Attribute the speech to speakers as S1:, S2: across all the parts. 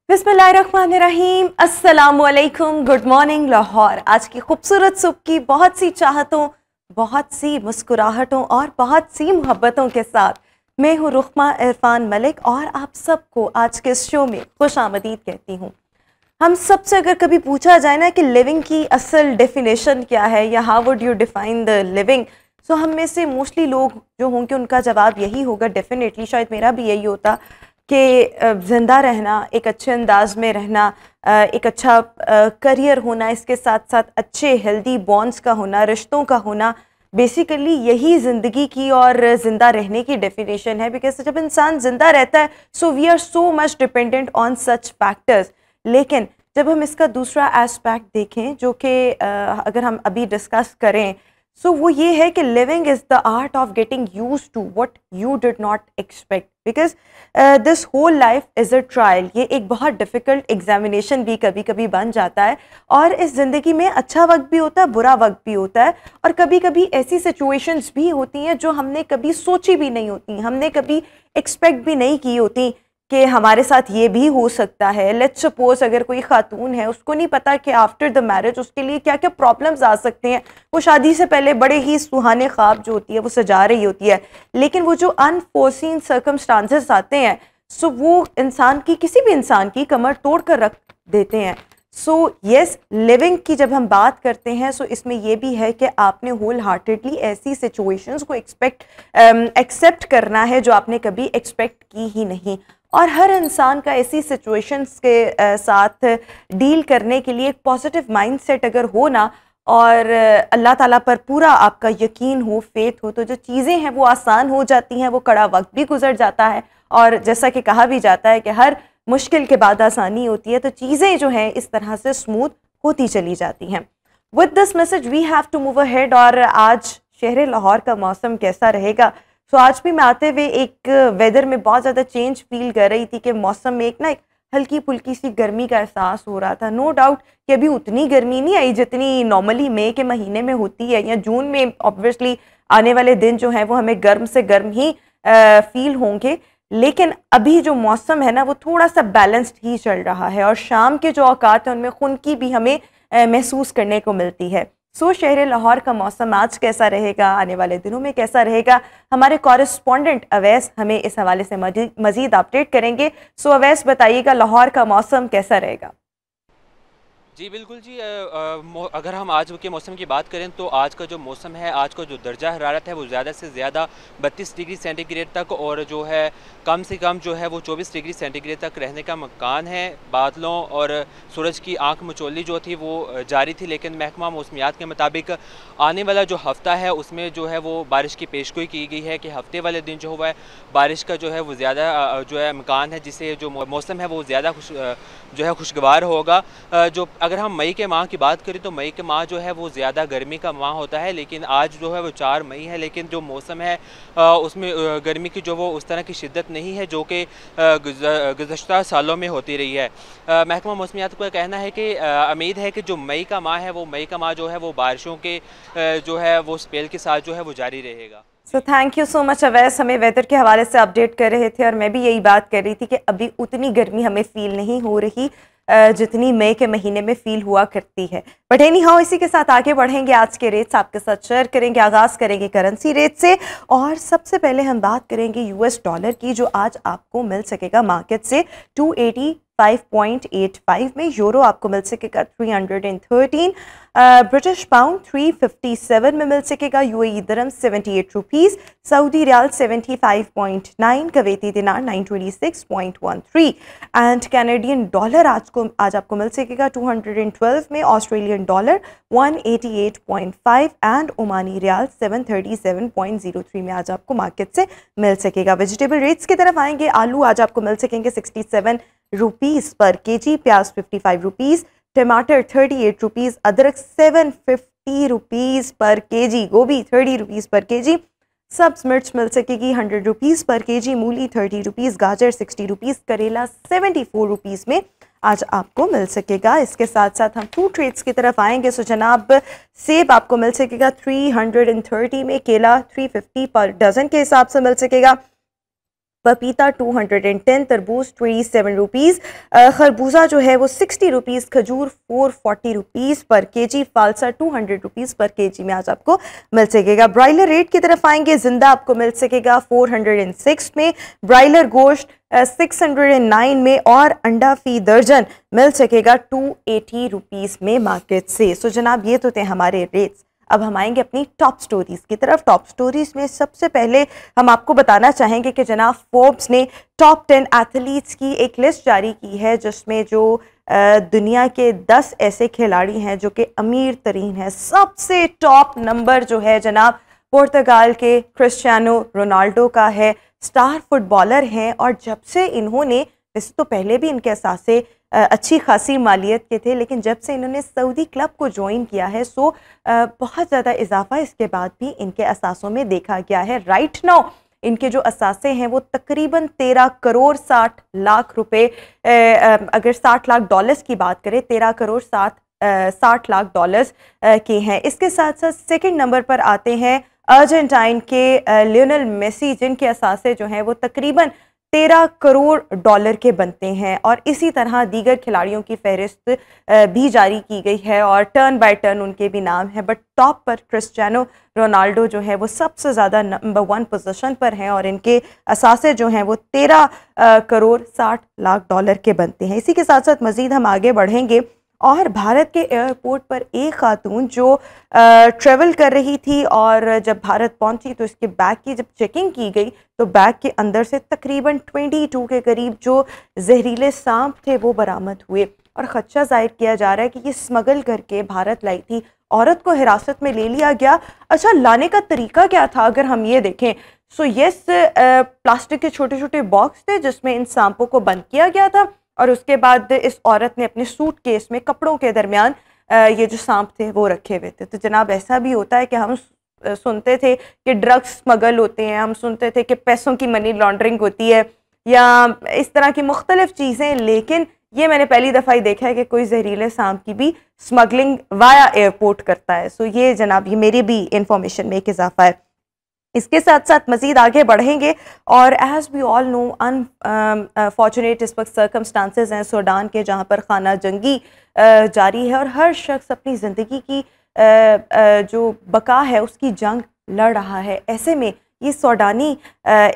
S1: बिस्मिल्लाहिर्रहमानिर्रहीम, अस्सलामुअलैकुम, good morning Lahore. आज की खूबसूरत सुबह की बहुत सी चाहतों, बहुत सी मुस्कुराहटों और बहुत सी मोहब्बतों के साथ मैं हूँ रुखमा इरफान मलिक और आप सबको आज के इस शो में खुश आमदीद कहती हूँ। हम सबसे अगर कभी पूछा जाए ना कि लिविंग की असल डेफिनेशन क्या है या how would you define the living, so हम में से मोस्टली लोग जो होंगे उनका जवाब यही होगा, डेफिनेटली शायद मेरा भी यही होता कि ज़िंदा रहना, एक अच्छे अंदाज में रहना, एक अच्छा करियर होना, इसके साथ साथ अच्छे हेल्दी बॉन्ड्स का होना, रिश्तों का होना, बेसिकली यही ज़िंदगी की और ज़िंदा रहने की डेफिनेशन है। बिकॉज जब इंसान ज़िंदा रहता है so we are so much dependent on such factors. लेकिन जब हम इसका दूसरा एस्पेक्ट देखें जो कि अगर हम अभी डिस्कस करें, सो वो ये है कि living is the art of getting use to what you did not expect. Because this whole life is a trial. ये एक बहुत डिफ़िकल्ट एग्जामिनेशन भी कभी कभी बन जाता है और इस ज़िंदगी में अच्छा वक्त भी होता है, बुरा वक्त भी होता है, और कभी कभी ऐसी सिचुएशंस भी होती हैं जो हमने कभी सोची भी नहीं होती, हमने कभी एक्सपेक्ट भी नहीं की होती कि हमारे साथ ये भी हो सकता है। लेट्स सपोज अगर कोई खातून है, उसको नहीं पता कि आफ्टर द मैरिज उसके लिए क्या क्या प्रॉब्लम्स आ सकते हैं। वो शादी से पहले बड़े ही सुहाने ख्वाब जो होती है वो सजा रही होती है, लेकिन वो जो अनफोर्सीन सर्कमस्टांसेस आते हैं सो वो इंसान की, किसी भी इंसान की कमर तोड़ कर रख देते हैं। सो यस, लिविंग की जब हम बात करते हैं सो इसमें यह भी है कि आपने होल हार्टेडली ऐसी सिचुएशंस को एक्सेप्ट करना है जो आपने कभी एक्सपेक्ट की ही नहीं। और हर इंसान का ऐसी सिचुएशंस के साथ डील करने के लिए एक पॉजिटिव माइंडसेट अगर हो ना, और अल्लाह ताला पर पूरा आपका यकीन हो, फेथ हो, तो जो चीज़ें हैं वो आसान हो जाती हैं, वो कड़ा वक्त भी गुजर जाता है। और जैसा कि कहा भी जाता है कि हर मुश्किल के बाद आसानी होती है, तो चीज़ें जो हैं इस तरह से स्मूथ होती चली जाती हैं। With this message we have to move ahead. और आज शहर लाहौर का मौसम कैसा रहेगा? तो आज भी मैं आते हुए एक वेदर में बहुत ज़्यादा चेंज फील कर रही थी कि मौसम में एक हल्की फुल्की सी गर्मी का एहसास हो रहा था। नो डाउट कि अभी उतनी गर्मी नहीं आई जितनी नॉर्मली मई के महीने में होती है या जून में। ऑब्वियसली आने वाले दिन जो हैं वो हमें गर्म से गर्म ही फील होंगे, लेकिन अभी जो मौसम है ना वो थोड़ा सा बैलेंस्ड ही चल रहा है और शाम के जो औकात हैं उनमें खुनकी भी हमें महसूस करने को मिलती है। सो शहर लाहौर का मौसम आज कैसा रहेगा, आने वाले दिनों में कैसा रहेगा, हमारे कॉरेस्पॉन्डेंट अवैस हमें इस हवाले से मजीद अपडेट करेंगे। सो अवैस बताइएगा, लाहौर का मौसम कैसा रहेगा?
S2: जी बिल्कुल जी। अगर हम आज के मौसम की बात करें तो आज का जो मौसम है, आज का जो दर्जा हरारत है वो ज़्यादा से ज़्यादा 32 डिग्री सेंटीग्रेड तक, और जो है कम से कम जो है वो 24 डिग्री सेंटीग्रेड तक रहने का मकान है। बादलों और सूरज की आंख मचोली जो थी वो जारी थी, लेकिन महकमा मौसमियात के मुताबिक आने वाला जो हफ़्ता है उसमें जो है वो बारिश की पेशगोई की गई है कि हफ्ते वाले दिन जो हुआ है बारिश का जो है वो ज़्यादा जो है मकान है, जिससे जो मौसम है वो ज़्यादा जो है खुशगवार होगा। जो अगर हम मई के माह की बात करें तो मई के माह जो है वो ज़्यादा गर्मी का माह होता है, लेकिन आज जो है वो 4 मई है, लेकिन जो मौसम है उसमें गर्मी की जो वो उस तरह की शिद्दत नहीं है जो कि गुज़श्ता सालों में होती रही है। महकमा मौसमियात का कहना है कि उम्मीद है कि जो मई का माह है वो मई का माह जो है वो बारिशों के जो है वो स्पेल के साथ जो है वो जारी रहेगा।
S1: So thank you so much Awais, हमें वेदर के हवाले से अपडेट कर रहे थे और मैं भी यही बात कर रही थी कि अभी उतनी गर्मी हमें फील नहीं हो रही जितनी मई के महीने में फील हुआ करती है। बट एनी हाउ, इसी के साथ आगे बढ़ेंगे, आज के रेट्स आपके साथ शेयर करेंगे। आगाज़ करेंगे करेंसी रेट से और सबसे पहले हम बात करेंगे यूएस डॉलर की, जो आज आपको मिल सकेगा मार्केट से 285.85 में। यूरो आपको मिल सकेगा 313, ब्रिटिश पाउंड 357 में मिल सकेगा, यूएई दिरहम 78 रुपीज़, सऊदी रियाल 75.9, कवेती दिनार 926.13 एंड कैनेडियन डॉलर आज आपको मिल सकेगा 212 में, Australian dollar 188.5 and Omani riyal 737.03 में आज आपको मार्केट से मिल सकेगा। वेजिटेबल रेट्स की तरफ आएंगे। आलू आज आपको मिल सकेंगे 67 रुपीज़ पर केजी, प्याज 55 रुपीज़, टमाटर 38 रुपीज़, अदरक 750 रुपीज़ पर केजी, गोभी 30 रुपीज़ पर केजी, सब्ज मिर्च मिल सकेगी 100 रुपीज़ पर केजी, मूली 30 रुपीज़, गाजर 60 रुपीज़, करेला 74 रुपीज़ में आज आपको मिल सकेगा। इसके साथ साथ हम फ्रूट रेट्स की तरफ आएंगे। सो जनाब, सेब आपको मिल सकेगा 330 में, केला 350 पर डज़न के हिसाब से मिल सकेगा, पपीता 210, तरबूज 27 रुपीज़, खरबूजा जो है वो 60 रुपीज़, खजूर 440 रुपीज़ पर केजी, फालसा 200 रुपीज़ पर केजी में आज आपको मिल सकेगा। ब्रायलर रेट की तरफ आएंगे, जिंदा आपको मिल सकेगा 406 में, ब्रायलर गोश्त 609 में और अंडा फी दर्जन मिल सकेगा 280 रुपीज़ में मार्केट से। सो जनाब ये तो थे हमारे रेट्स। अब हम आएंगे अपनी टॉप स्टोरीज़ की तरफ। टॉप स्टोरीज़ में सबसे पहले हम आपको बताना चाहेंगे कि जनाब फोर्ब्स ने टॉप 10 एथलीट्स की एक लिस्ट जारी की है, जिसमें जो दुनिया के 10 ऐसे खिलाड़ी हैं जो कि अमीर तरीन हैं। सबसे टॉप नंबर जो है जनाब पुर्तगाल के क्रिस्टियानो रोनाल्डो का है। स्टार फुटबॉलर हैं और जब से इन्होंने, वैसे तो पहले भी इनके असासे अच्छी खासी मालियत के थे, लेकिन जब से इन्होंने सऊदी क्लब को ज्वाइन किया है सो बहुत ज़्यादा इजाफा इसके बाद भी इनके असासों में देखा गया है। राइट नाउ इनके जो असासे हैं वो तकरीबन 13 करोड़ 60 लाख रुपए, अगर 60 लाख डॉलर्स की बात करें, 13 करोड़ 60 लाख डॉलर्स के हैं। इसके साथ साथ सेकंड नंबर पर आते हैं अर्जेंटाइन के लियोनेल मेसी, जिनके असासे जो हैं वो तकरीबन 13 करोड़ डॉलर के बनते हैं। और इसी तरह दीगर खिलाड़ियों की फहरिस्त भी जारी की गई है और टर्न बाय टर्न उनके भी नाम है, बट टॉप पर क्रिस्टियानो रोनाल्डो जो है वो सबसे ज़्यादा नंबर 1 पोजीशन पर हैं और इनके असासे जो हैं वो 13 करोड़ 60 लाख डॉलर के बनते हैं। इसी के साथ साथ मज़ीद हम आगे बढ़ेंगे और भारत के एयरपोर्ट पर एक खातून जो ट्रेवल कर रही थी और जब भारत पहुंची तो इसके बैग की जब चेकिंग की गई तो बैग के अंदर से तकरीबन 22 के करीब जो जहरीले सांप थे वो बरामद हुए और खदशा जाहिर किया जा रहा है कि ये स्मगल करके भारत लाई थी। औरत को हिरासत में ले लिया गया। अच्छा, लाने का तरीका क्या था अगर हम ये देखें, सो यस प्लास्टिक के छोटे छोटे बॉक्स थे जिसमें इन सांपों को बंद किया गया था और उसके बाद इस औरत ने अपने सूटकेस में कपड़ों के दरमियान ये जो सांप थे वो रखे हुए थे। तो जनाब ऐसा भी होता है कि हम सुनते थे कि ड्रग्स स्मगल होते हैं, हम सुनते थे कि पैसों की मनी लॉन्ड्रिंग होती है या इस तरह की मुख्तलिफ चीज़ें, लेकिन ये मैंने पहली दफ़ा ही देखा है कि कोई जहरीले सांप की भी स्मगलिंग वाया एयरपोर्ट करता है। सो ये जनाब ये मेरी भी इंफॉर्मेशन में एक इजाफा है। इसके साथ साथ मज़ीद आगे बढ़ेंगे और as we all know unfortunate इस वक्त सर्कमस्टांसेस हैं सूडान के, जहाँ पर खाना जंगी जारी है और हर शख्स अपनी ज़िंदगी की जो बका है उसकी जंग लड़ रहा है। ऐसे में ये सूडानी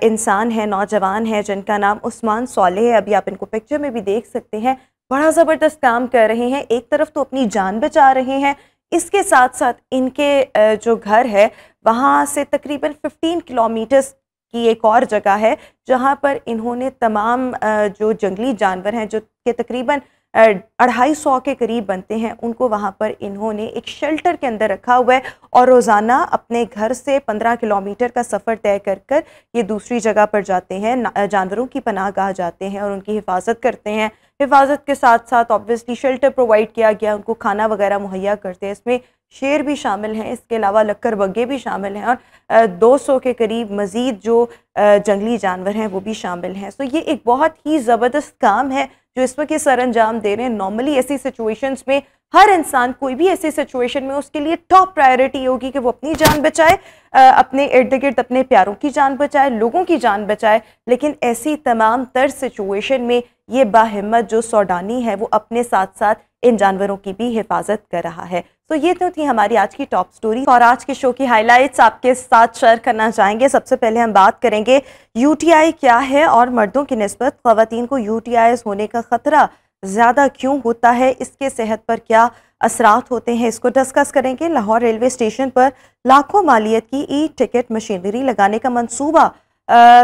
S1: इंसान है, नौजवान है जिनका नाम उस्मान सोले है। अभी आप इनको पिक्चर में भी देख सकते हैं, बड़ा ज़बरदस्त काम कर रहे हैं। एक तरफ तो अपनी जान बचा रहे हैं, इसके साथ साथ इनके जो घर है वहाँ से तकरीबन 15 किलोमीटर्स की एक और जगह है जहाँ पर इन्होंने तमाम जो जंगली जानवर हैं जो कि तकरीबन 250 के करीब बनते हैं, उनको वहाँ पर इन्होंने एक शेल्टर के अंदर रखा हुआ है और रोज़ाना अपने घर से 15 किलोमीटर का सफ़र तय कर कर ये दूसरी जगह पर जाते हैं, जानवरों की पनाहगाह जाते हैं और उनकी हिफाजत करते हैं। हिफाजत के साथ साथ ऑब्वियसली शेल्टर प्रोवाइड किया गया, उनको खाना वगैरह मुहैया करते हैं। इसमें शेर भी शामिल हैं, इसके अलावा लक्कर बग्गे भी शामिल हैं और 200 के करीब मज़ीद जो जंगली जानवर हैं वो भी शामिल हैं। सो ये एक बहुत ही ज़बरदस्त काम है जो इस वक्त ये सर अंजाम दे रहे हैं। नॉर्मली ऐसी सिचुएशंस में हर इंसान कोई भी ऐसी सिचुएशन में उसके लिए टॉप प्रायोरिटी होगी कि वो अपनी जान बचाए, अपने इर्द गिर्द अपने प्यारों की जान बचाए, लोगों की जान बचाए। लेकिन ऐसी तमाम तर सिचुएशन में ये बाहिम्मत जो सूडानी है वो अपने साथ साथ इन जानवरों की भी हिफाजत कर रहा है। तो ये तो थी हमारी आज की टॉप स्टोरी और आज के शो की हाइलाइट्स आपके साथ शेयर करना चाहेंगे। सबसे पहले हम बात करेंगे यूटीआई क्या है और मर्दों की निस्बत ख़वातीन को यूटीआई होने का ख़तरा ज़्यादा क्यों होता है, इसके सेहत पर क्या असरात होते हैं, इसको डिस्कस करेंगे। लाहौर रेलवे स्टेशन पर लाखों मालियत की ई टिकट मशीनरी लगाने का मंसूबा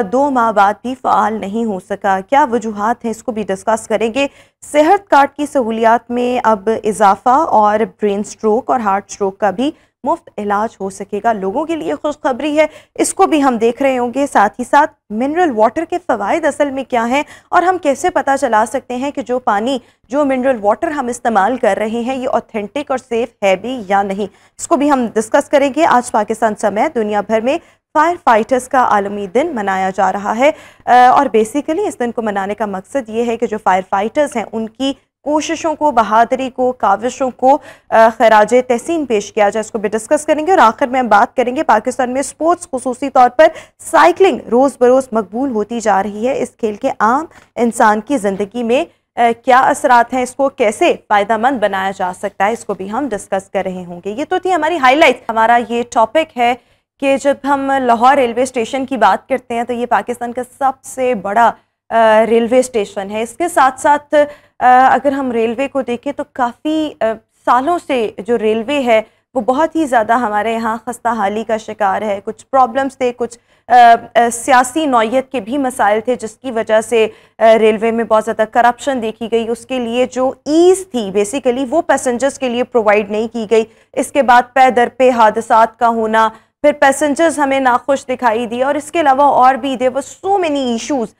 S1: 2 माह बाद भी फ़ाल नहीं हो सका, क्या वजूहात हैं, इसको भी डिस्कस करेंगे। सेहत कार्ड की सहूलियात में अब इजाफा और ब्रेन स्ट्रोक और हार्ट स्ट्रोक का भी मुफ्त इलाज हो सकेगा, लोगों के लिए खुशखबरी है, इसको भी हम देख रहे होंगे। साथ ही साथ मिनरल वाटर के फ़वाइद असल में क्या हैं और हम कैसे पता चला सकते हैं कि जो पानी, जो मिनरल वाटर हम इस्तेमाल कर रहे हैं ये ऑथेंटिक और सेफ़ है भी या नहीं, इसको भी हम डिस्कस करेंगे। आज पाकिस्तान समेत दुनिया भर में फायर फाइटर्स का आलमी दिन मनाया जा रहा है और बेसिकली इस दिन को मनाने का मकसद ये है कि जो फायर फाइटर्स हैं उनकी कोशिशों को, बहादुरी को, काविशों को खराज तहसीन पेश किया जाए, इसको भी डिस्कस करेंगे। और आखिर में हम बात करेंगे पाकिस्तान में स्पोर्ट्स, खुसूसी तौर पर साइकिलिंग रोज़ बरोज़ मकबूल होती जा रही है। इस खेल के आम इंसान की ज़िंदगी में क्या असरात हैं, इसको कैसे फ़ायदेमंद बनाया जा सकता है, इसको भी हम डिस्कस कर रहे होंगे। ये तो थी हमारी हाईलाइट। हमारा ये टॉपिक है कि जब हम लाहौर रेलवे स्टेशन की बात करते हैं तो ये पाकिस्तान का सबसे बड़ा रेलवे स्टेशन है। इसके साथ साथ अगर हम रेलवे को देखें तो काफ़ी सालों से जो रेलवे है वो बहुत ही ज़्यादा हमारे यहाँ खस्ता हाली का शिकार है। कुछ प्रॉब्लम्स थे, कुछ सियासी नौयत के भी मसाइल थे जिसकी वजह से रेलवे में बहुत ज़्यादा करप्शन देखी गई। उसके लिए जो ईज़ थी बेसिकली वो पैसेंजर्स के लिए प्रोवाइड नहीं की गई। इसके बाद पे दर पे हादसात का होना, फिर पैसेंजर्स हमें नाखुश दिखाई दिए, और इसके अलावा और भी there were so many issues.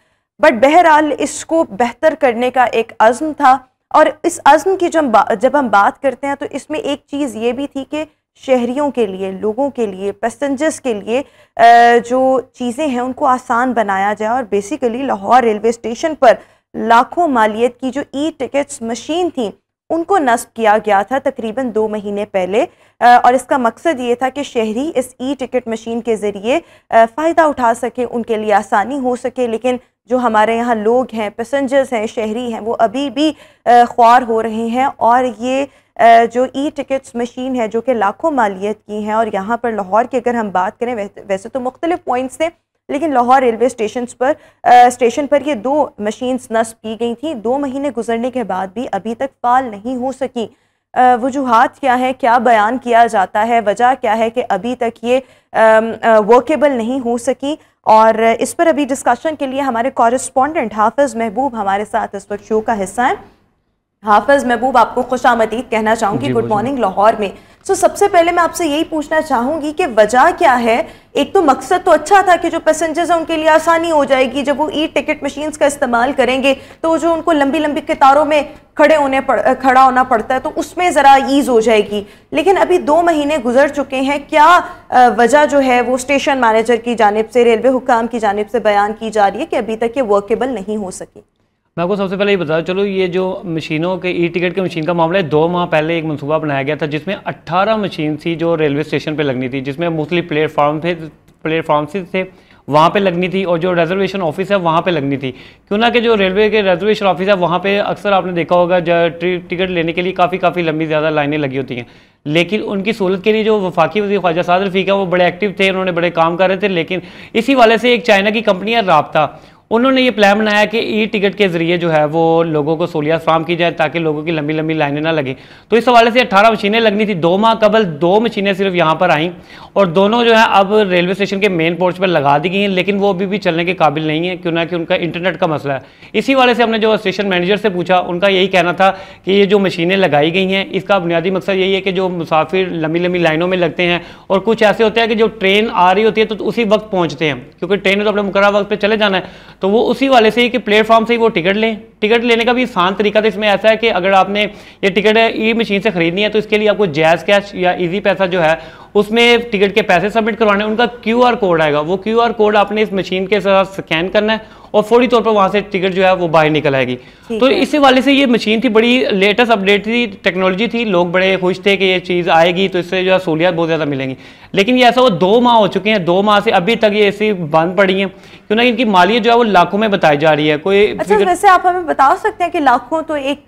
S1: But बहरहाल इसको बेहतर करने का एक अज़्म था, और इस अज़्म की जब हम बात करते हैं तो इसमें एक चीज़ ये भी थी कि शहरियों के लिए, लोगों के लिए, पैसेंजर्स के लिए जो चीज़ें हैं उनको आसान बनाया जाए। और बेसिकली लाहौर रेलवे स्टेशन पर लाखों मालियत की जो ई टिकट्स मशीन थी उनको नस्ब किया गया था तकरीबन 2 महीने पहले, और इसका मकसद ये था कि शहरी इस ई टिकट मशीन के ज़रिए फ़ायदा उठा सके, उनके लिए आसानी हो सके। लेकिन जो हमारे यहाँ लोग हैं, पैसेंजर्स हैं, शहरी हैं, वो अभी भी ख्वार हो रहे हैं। और ये जो ई टिकट्स मशीन है जो कि लाखों मालियत की हैं, और यहाँ पर लाहौर की अगर हम बात करें, वैसे तो मुख्तलिफ पॉइंट्स थे, लेकिन लाहौर रेलवे स्टेशन पर ये 2 मशीन्स नस्ब की गई थी। 2 महीने गुजरने के बाद भी अभी तक फ़ाल नहीं हो सकी। वजूहात क्या है, क्या बयान किया जाता है, वजह क्या है कि अभी तक ये वर्केबल नहीं हो सकी। और इस पर अभी डिस्कशन के लिए हमारे कॉरेस्पॉन्डेंट हाफिज़ महबूब हमारे साथ इस वक्त शो का हिस्सा है। हाफिज़ महबूब, आपको खुशामदीद कहना चाहूँगी गुड मॉर्निंग लाहौर में। सबसे पहले मैं आपसे यही पूछना चाहूँगी कि वजह क्या है। एक तो मकसद तो अच्छा था कि जो पैसेंजर्स हैं उनके लिए आसानी हो जाएगी, जब वो ई टिकट मशीन्स का इस्तेमाल करेंगे तो जो उनको लंबी लंबी कतारों में खड़ा होना पड़ता है तो उसमें ज़रा ईज़ हो जाएगी। लेकिन अभी 2 महीने गुजर चुके हैं, क्या वजह जो है वो स्टेशन मैनेजर की जानिब से, रेलवे हुक्काम की जानिब से बयान की जा रही है कि अभी तक ये वर्केबल नहीं हो सकी?
S3: मैं आपको सबसे पहले ये बता चलो, ये जो मशीनों के ई टिकट के मशीन का मामला है, 2 माह पहले एक मनसूबा बनाया गया था जिसमें 18 मशीन थी जो रेलवे स्टेशन पे लगनी थी, जिसमें मुख्तलिफ प्लेटफॉर्म थे वहाँ पे लगनी थी, और जो रिजर्वेशन ऑफिस है वहाँ पे लगनी थी। क्यों ना कि जो रेलवे के रिजर्वेशन ऑफिस है वहाँ पे अक्सर आपने देखा होगा टिकट लेने के लिए काफ़ी लंबी ज़्यादा लाइनें लगी होती हैं। लेकिन उनकी सहूलत के लिए जो वफाकी वज़ीर ख्वाजा साद रफ़ीक है वो बड़े एक्टिव थे, उन्होंने बड़े काम कर रहे थे। लेकिन इसी वाले से एक चाइना की कंपनी है राब्ता, उन्होंने ये प्लान बनाया कि ई टिकट के ज़रिए जो है वो लोगों को सहूलियत फ्राहम की जाए ताकि लोगों की लंबी लंबी लाइनें ना लगें। तो इस हवाले से 18 मशीनें लगनी थी। 2 माह कबल 2 मशीनें सिर्फ यहाँ पर आईं, और दोनों जो है अब रेलवे स्टेशन के मेन पोर्च पर लगा दी गई हैं, लेकिन वो अभी भी चलने के काबिल नहीं है, क्यों ना कि उनका इंटरनेट का मसला है। इसी वाले से हमने जो स्टेशन मैनेजर से पूछा, उनका यही कहना था कि ये जो मशीनें लगाई गई हैं इसका बुनियादी मकसद यही है कि जो मुसाफिर लंबी लंबी लाइनों में लगते हैं, और कुछ ऐसे होते हैं कि जो ट्रेन आ रही होती है तो उसी वक्त पहुँचते हैं, क्योंकि ट्रेन में तो अपने मुकर्रर वक्त पर चले जाना है, तो वो उसी वाले से कि प्लेटफॉर्म से ही वो टिकट लें। टिकट लेने का भी आसान तरीका था इसमें ऐसा है कि अगर आपने ये टिकट ई मशीन से खरीदनी है तो इसके लिए आपको जैज़ कैश या इजी पैसा जो है उसमें टिकट के पैसे सबमिट करवाने, उनका QR कोड आएगा, वो QR कोड आपने इस मशीन के साथ स्कैन करना है और फौरी तौर पर वहाँ से टिकट जो है वो बाहर निकल आएगी। तो इसी वाले से ये मशीन थी, बड़ी लेटेस्ट अपडेट थी, टेक्नोलॉजी थी, लोग बड़े खुश थे कि ये चीज़ आएगी तो इससे जो है सहूलियत बहुत ज़्यादा मिलेंगी। लेकिन ये ऐसा वो 2 माह हो चुके हैं, 2 माह से अभी तक ये ऐसी बंद पड़ी हैं, क्यों ना इनकी मालियत जो है वो लाखों में बताई जा रही है। कोई
S1: अच्छा, वैसे आप हमें बता सकते हैं कि लाखों तो एक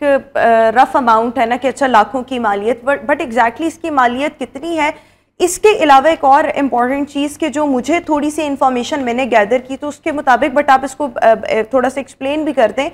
S1: रफ अमाउंट है ना कि अच्छा लाखों की मालियत, बट एग्जैक्टली इसकी मालियत कितनी है? इसके अलावा एक और इम्पॉर्टेंट चीज़ कि जो मुझे थोड़ी सी इन्फॉर्मेशन मैंने गैदर की तो उसके मुताबिक, बट आप इसको थोड़ा सा एक्सप्लेन भी कर दें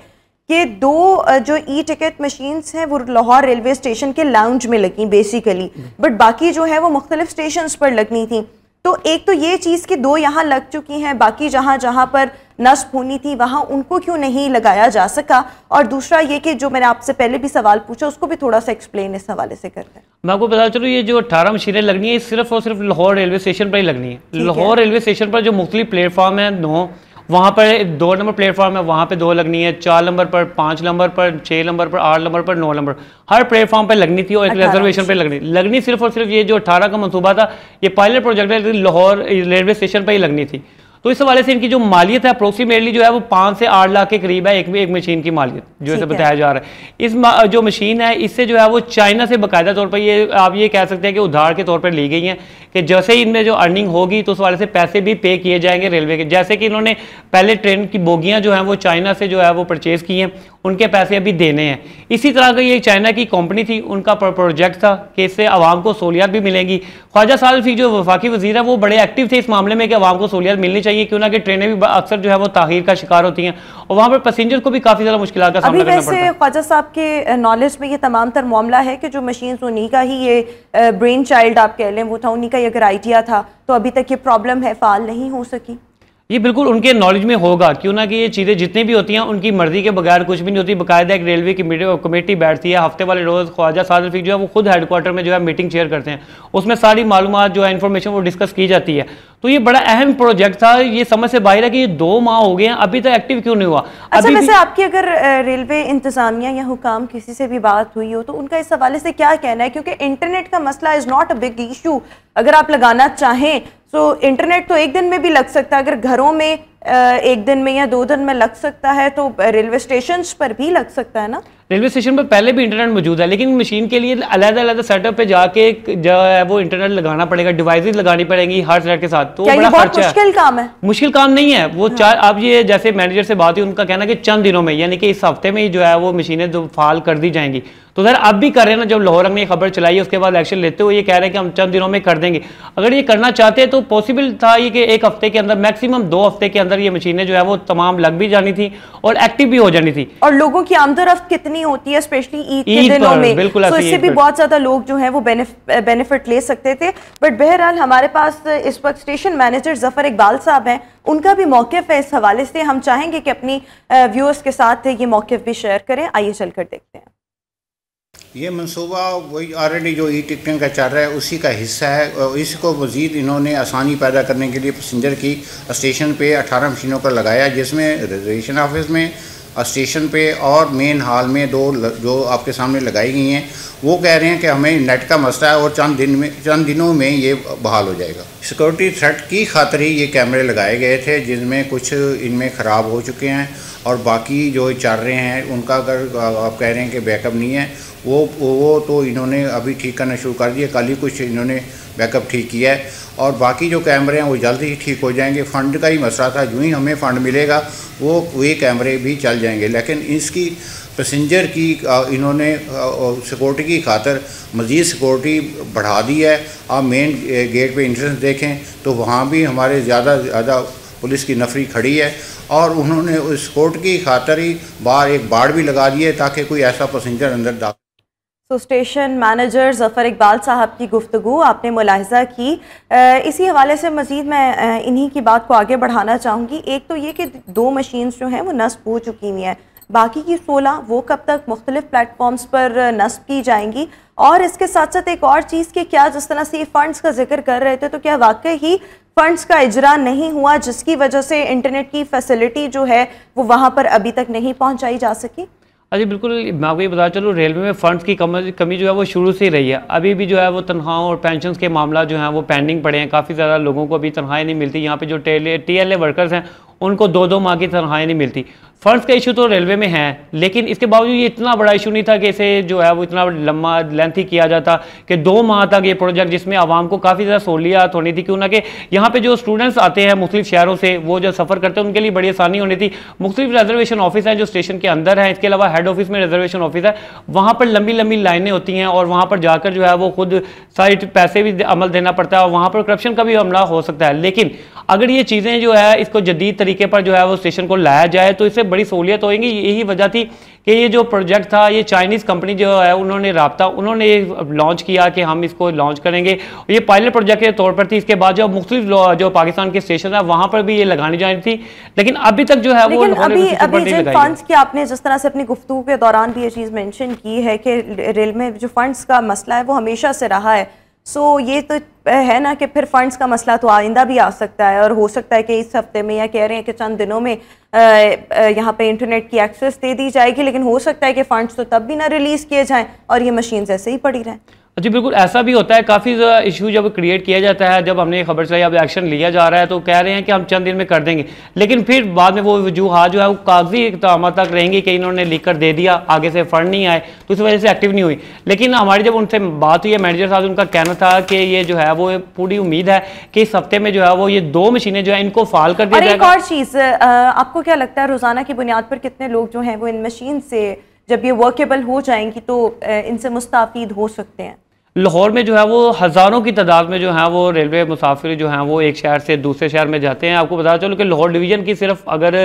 S1: कि 2 जो ई टिकट मशीन्स हैं वो लाहौर रेलवे स्टेशन के लाउंज में लगी बेसिकली, बट बाकी जो है वो मुख्तलिफ स्टेशंस पर लगनी थी। तो एक तो ये चीज़ कि 2 यहाँ लग चुकी हैं, बाकी जहाँ जहाँ पर नस्ब होनी थी वहाँ उनको क्यों नहीं लगाया जा सका? और दूसरा ये कि जो मैंने आपसे पहले भी सवाल पूछा उसको भी थोड़ा सा एक्सप्लेन इस हवाले से करते हैं।
S3: मैं आपको बता चलूँ, ये जो 18 मशीनें लगनी है सिर्फ और सिर्फ लाहौर रेलवे स्टेशन पर ही लगनी है। लाहौर रेलवे स्टेशन पर जो मुख्तलिफ प्लेटफॉर्म है 9, वहाँ पर 2 नंबर प्लेटफॉर्म है, वहाँ पे 2 लगनी है, 4 नंबर पर, 5 नंबर पर, 6 नंबर पर, 8 नंबर पर, 9 नंबर, हर प्लेटफॉर्म पर लगनी थी और एक रिजर्वेशन पे लगनी सिर्फ और सिर्फ ये जो 18 का मंसूबा था ये पायलट प्रोजेक्ट है, लाहौर रेलवे स्टेशन पर ही लगनी थी। तो इस हवाले से इनकी जो मालियत है अप्रोक्सीमेटली जो है वो 5 से 8 लाख के करीब है एक मशीन की मालियत जो ऐसे बताया जा रहा है। इस जो मशीन है इससे जो है वो चाइना से बाकायदा तौर पर ये आप ये कह सकते हैं कि उधार के तौर पर ली गई हैं कि जैसे ही इनमें जो अर्निंग होगी तो उस वाले से पैसे भी पे किए जाएंगे रेलवे के। जैसे कि इन्होंने पहले ट्रेन की बोगियां जो हैं वो चाइना से जो है वो परचेज की हैं, उनके पैसे अभी देने हैं। इसी तरह का ये चाइना की कंपनी थी, उनका प्रोजेक्ट था कि इससे आवाम को सहूलियत भी मिलेंगी। ख्वाजा साद अल्फी जो वफाकी वजीर है वो बड़े एक्टिव थे इस मामले में कि आवाम को सहूलियत मिलनी चाहिए, क्यों ना कि ट्रेनें भी अक्सर जो है वो ताखीर का शिकार होती हैं और वहाँ पर पैसेंजर को भी काफ़ी ज़्यादा मुश्किल का सामना करना पड़ता है।
S1: ख्वाजा साहब के नॉलेज में ये तमाम तर मामला है कि जो मशीन उन्हीं का ही ये ब्रेन चाइल्ड आप कह लें वो था, उन्हीं का ये अगर आइडिया था तो अभी तक ये प्रॉब्लम है फाल नहीं हो सकी।
S3: ये बिल्कुल उनके नॉलेज में होगा, क्यों ना कि ये चीज़ें जितनी भी होती हैं उनकी मर्जी के बगैर कुछ भी नहीं होती। बाकायदा एक रेलवे की कमेटी बैठती है हफ्ते वाले रोज़, ख्वाजा साद अल्फी जो है वो खुद हेडक्वार्टर में जो है मीटिंग चेयर करते हैं, उसमें सारी मालूमात जो है इन्फॉर्मेशन वो डिस्कस की जाती है। तो ये बड़ा अहम प्रोजेक्ट था, ये समझ से बाहर है कि ये 2 माह हो गए हैं अभी तक एक्टिव क्यों नहीं हुआ।
S1: अच्छा, वैसे आपकी अगर रेलवे इंतजामिया या हुकाम किसी से भी बात हुई हो तो उनका इस हवाले से क्या कहना है, क्योंकि इंटरनेट का मसला is not a big issue. अगर आप लगाना चाहें तो इंटरनेट तो एक दिन में भी लग सकता है, अगर घरों में एक दिन में या 2 दिन में लग सकता है तो रेलवे स्टेशन पर भी लग सकता है ना।
S3: रेलवे स्टेशन पर पहले भी इंटरनेट मौजूद है, लेकिन मशीन के लिए अलग-अलग सेटअप पे जाके जो है वो इंटरनेट लगाना पड़ेगा, डिवाइसेस लगानी पड़ेंगी हर सेट के साथ। तो
S1: क्या ये बहुत मुश्किल काम है?
S3: मुश्किल काम नहीं है वो। अब ये जैसे मैनेजर से बात हुई, उनका कहना कि चंद दिनों में, यानी कि इस हफ्ते में ही जो है वो मशीनें जो फाल कर दी जाएंगी। तो सर अब भी कर रहे हैं ना, जब लाहौर में खबर चलाई है उसके बाद एक्शन लेते हुए ये कह रहे हैं कि हम चंद दिनों में कर देंगे। अगर ये करना चाहते हैं तो पॉसिबल था ये कि 1 हफ्ते के अंदर, मैक्सिमम 2 हफ्ते के अंदर ये मशीनें जो है वो तमाम लग भी जानी थी और एक्टिव भी हो जानी थी।
S1: और लोगों की आमदरफ्त कितनी होती है स्पेशली ईद के दिनों में, तो इससे भी बहुत ज्यादा लोग जो है वो बेनिफिट ले सकते थे। बट बहरहाल हमारे पास इस वक्त स्टेशन मैनेजर जफर इकबाल साहब हैं, उनका भी मौक़िफ़ है इस हवाले से। हम चाहेंगे कि अपनी व्यूअर्स के साथ ये मौक़िफ़ भी शेयर करें। आइए चलकर देखते हैं।
S4: ये मनसूबा वही ऑलरेडी जो ई टिकटिंग का चल रहा है उसी का हिस्सा है, और इसको मज़ीद इन्होंने आसानी पैदा करने के लिए पैसेंजर की स्टेशन पे 18 मशीनों पर लगाया, जिसमें रिजर्वेशन ऑफिस में, स्टेशन पे और मेन हॉल में 2 जो आपके सामने लगाई गई हैं। वो कह रहे हैं कि हमें नेट का मसला है और चंद दिनों में ये बहाल हो जाएगा। सिक्योरिटी थ्रेट की खातिर ही ये कैमरे लगाए गए थे, जिनमें कुछ इनमें ख़राब हो चुके हैं और बाकी जो चल रहे हैं उनका अगर आप कह रहे हैं कि बैकअप नहीं है, वो तो इन्होंने अभी ठीक करना शुरू कर दिया। कल ही कुछ इन्होंने बैकअप ठीक किया है और बाकी जो कैमरे हैं वो जल्द ही ठीक हो जाएंगे। फ़ंड का ही मसला था, यूँ ही हमें फ़ंड मिलेगा वो कैमरे भी चल जाएंगे। लेकिन इसकी पैसेंजर की इन्होंने सिक्योरिटी की खातर मज़ीद सिक्योरिटी बढ़ा दी है। आप मेन गेट पे एंट्रेंस देखें तो वहाँ भी हमारे ज़्यादा पुलिस की नफरी खड़ी है और उन्होंने उस सिक्योरिटी की खातर ही बाहर एक बाड़ भी लगा दी है ताकि कोई ऐसा पैसेंजर अंदर दाखिल।
S1: तो स्टेशन मैनेजर जफ़र इकबाल साहब की गुफ्तगू आपने मुलाहिज़ा की। इसी हवाले से मज़ीद मैं इन्हीं की बात को आगे बढ़ाना चाहूँगी। एक तो ये कि 2 मशीन्स जो हैं वो नस्ब हो चुकी हुई हैं, बाकी की 16 वो कब तक मुख्तलिफ प्लेटफॉर्म्स पर नस्ब की जाएंगी। और इसके साथ साथ एक और चीज़ कि क्या जिस तरह से ये फ़ंड्स का जिक्र कर रहे थे, तो क्या वाकई ही फ़ंड्स का इजरा नहीं हुआ जिसकी वजह से इंटरनेट की फैसिलिटी जो है वो वहाँ पर अभी तक नहीं पहुँचाई जा सकी?
S3: अजी बिल्कुल, मैं आपको ये बता चलूँ, रेलवे में फ़ंड्स की कमी जो है वो शुरू से ही रही है। अभी भी जो है वो तनख्वाहों और पेंशन के मामला जो हैं वो पेंडिंग पड़े हैं। काफ़ी ज़्यादा लोगों को अभी तनख्वाहें नहीं मिलती। यहाँ पे जो TLA वर्कर्स हैं उनको 2-2 माह की तनख्वाहें नहीं मिलती। फ़ंड्स का इशू तो रेलवे में है, लेकिन इसके बावजूद ये इतना बड़ा इशू नहीं था कि इसे जो है वो इतना लंबा लेंथी किया जाता कि 2 माह तक ये प्रोजेक्ट, जिसमें आवाम को काफ़ी ज़्यादा सहूलियत होनी थी, क्यों ना कि यहाँ पे जो स्टूडेंट्स आते हैं मुख्तलिफ शहरों से, वो जो सफ़र करते हैं उनके लिए बड़ी आसानी होनी थी। मुख्तलिफ रिजर्वेशन ऑफिस हैं जो स्टेशन के अंदर हैं, इसके अलावा हेड ऑफिस में रिजर्वेशन ऑफिस है, वहाँ पर लंबी लंबी लाइनें होती हैं और वहाँ पर जाकर जो है वो खुद सारी पैसे भी अमल देना पड़ता है और वहाँ पर करप्शन का भी हमला हो सकता है। लेकिन अगर ये चीज़ें जो है इसको जदीद तरीके पर जो है वो स्टेशन को लाया जाए तो इससे बड़ी सहूलियत होगी। यही वजह थी कि ये जो प्रोजेक्ट था ये चाइनीज़ कंपनी जो है उन्होंने लॉन्च किया कि हम इसको लॉन्च करेंगे। ये पायलट प्रोजेक्ट के तौर पर थी। इसके बाद जो मुख्तलिफ जो पाकिस्तान के स्टेशन है वहाँ पर भी ये लगानी जानी थी, लेकिन अभी तक जो है वो
S1: अभी जिन फंड्स की आपने जिस तरह से अपनी गुफ्तगू के दौरान भी ये चीज़ मेंशन की है कि रेल में जो फंड्स का मसला है वो हमेशा से रहा है, सो ये तो है ना कि फिर फंड्स का मसला तो आइंदा भी आ सकता है और हो सकता है कि इस हफ्ते में, या कह रहे हैं कि चंद दिनों में यहाँ पे इंटरनेट की एक्सेस दे दी जाएगी, लेकिन हो सकता है कि फंड्स तो तब भी ना रिलीज़ किए जाएं और ये मशीन ऐसे ही पड़ी रहें।
S3: जी बिल्कुल ऐसा भी होता है, काफ़ी इशू जब क्रिएट किया जाता है, जब हमने खबर चलाई अब एक्शन लिया जा रहा है तो कह रहे हैं कि हम चंद दिन में कर देंगे, लेकिन फिर बाद में वो वजूहात जो है वो कागजी इक़दाम तक रहेंगी कि इन्होंने लिख कर दे दिया, आगे से फंड नहीं आए तो इस वजह से एक्टिव नहीं हुई। लेकिन हमारी जब उनसे बात हुई है मैनेजर साहब, उनका कहना था कि ये जो है वो पूरी उम्मीद है कि इस हफ्ते में जो है वो ये 2 मशीनें जो है इनको फाल कर दिया जाएगा।
S1: एक और चीज़, आपको क्या लगता है रोज़ाना की बुनियाद पर कितने लोग जो हैं वो इन मशीन से जब ये वर्केबल हो जाएंगी तो इनसे मुस्ताफिद हो सकते हैं?
S3: लाहौर में जो है वो हज़ारों की तादाद में जो है वो रेलवे मुसाफिर जो हैं वो एक शहर से दूसरे शहर में जाते हैं। आपको बता चलो कि लाहौर डिवीज़न की सिर्फ अगर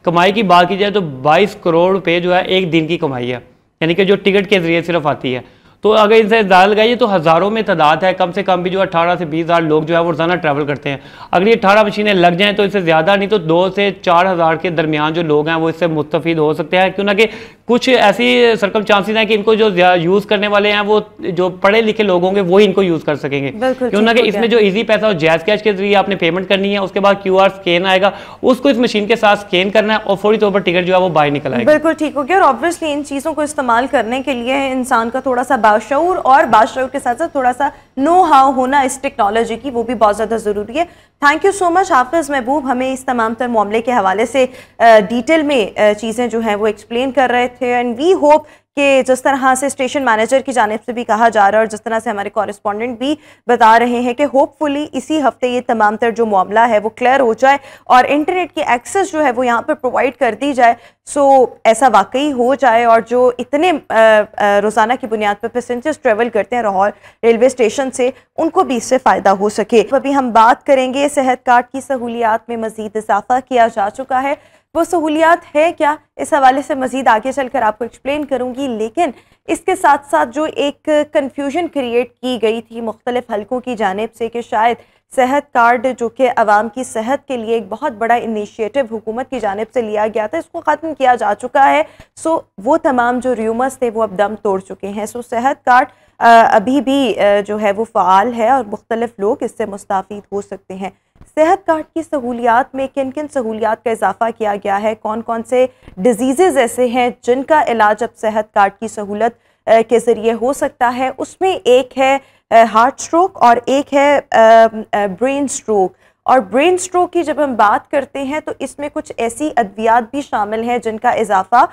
S3: कमाई की बात की जाए तो 22 करोड़ रुपए जो है एक दिन की कमाई है, यानी कि जो टिकट के ज़रिए सिर्फ आती है। तो अगर इनसे ज़्यादा लगाइए तो हज़ारों में तादाद है, कम से कम भी जो 18 से 20 हज़ार लोग जो है वो रोज़ाना ट्रैवल करते हैं। अगर ये 18 मशीनें लग जाएँ तो इससे ज़्यादा नहीं तो 2 से 4 हज़ार के दरमियान जो लोग हैं वो इससे मुस्तफ़ीद हो सकते हैं, क्यों ना कि कुछ ऐसी सरकमस्टांसेस हैं कि इनको जो यूज़ करने वाले हैं वो जो पढ़े लिखे लोग होंगे वो इनको यूज़ कर सकेंगे, क्यों ना कि इसमें जो ईजी पैसा और जैज़ कैश के जरिए आपने पेमेंट करनी है, उसके बाद QR स्कैन आएगा, उसको इस मशीन के साथ स्कैन करना है और फौरी तौर पर टिकट जो है वो बाहर निकल आएगा।
S1: बिल्कुल ठीक हो गया। और ऑब्वियसली इन चीज़ों को इस्तेमाल करने के लिए इंसान का थोड़ा सा बाशऊर और बाशऊर के साथ साथ थोड़ा सा नो हाउ होना इस टेक्नोलॉजी की, वो भी बहुत ज़्यादा ज़रूरी है। थैंक यू सो मच हाफिज़ महबूब, हमें इस तमाम तर मामले के हवाले से डिटेल में चीज़ें जो हैं वो एक्सप्लेन कर रहे थे। एंड वी होप कि जिस तरह से स्टेशन मैनेजर की जानिब से भी कहा जा रहा है और जिस तरह से हमारे कॉरेस्पॉन्डेंट भी बता रहे हैं कि होपफुली इसी हफ्ते ये तमाम तर जो मामला है वो क्लियर हो जाए और इंटरनेट की एक्सेस जो है वो यहाँ पर प्रोवाइड कर दी जाए। सो ऐसा वाकई हो जाए और जो इतने रोज़ाना की बुनियाद पर पैसेंजर्स ट्रेवल करते हैं लाहौर रेलवे स्टेशन से, उनको भी इससे फ़ायदा हो सके। अभी हम बात करेंगे सेहत कार्ड की सहूलियात में मज़ीद इजाफा किया जा चुका है, वो सहूलियात है क्या, इस हवाले से मज़ीद आगे चलकर आपको एक्सप्लेन करूंगी। लेकिन इसके साथ साथ जो एक कन्फ्यूजन क्रिएट की गई थी मुख्तलिफ हलकों की जानिब से कि शायद सेहत कार्ड जो कि अवाम की सेहत के लिए एक बहुत बड़ा इनिशिएटिव हुकूमत की जानिब से लिया गया था, इसको ख़त्म किया जा चुका है। सो वो तमाम जो र्यूमर्स थे वो अब दम तोड़ चुके हैं। सो सेहत कार्ड अभी भी जो है वो फ़ाल है और मुख्तलिफ लोग इससे मुस्ताफिद हो सकते हैं। सेहत कार्ड की सहूलियात में किन किन सहूलियात का इजाफा किया गया है, कौन कौन से डिजीज़ ऐसे हैं जिनका इलाज अब सेहत कार्ड की सहूलत के ज़रिए हो सकता है, उसमें एक है हार्ट स्ट्रोक और एक है ब्रेन स्ट्रोक। और ब्रेन स्ट्रोक की जब हम बात करते हैं तो इसमें कुछ ऐसी अद्वियात भी शामिल हैं जिनका इजाफा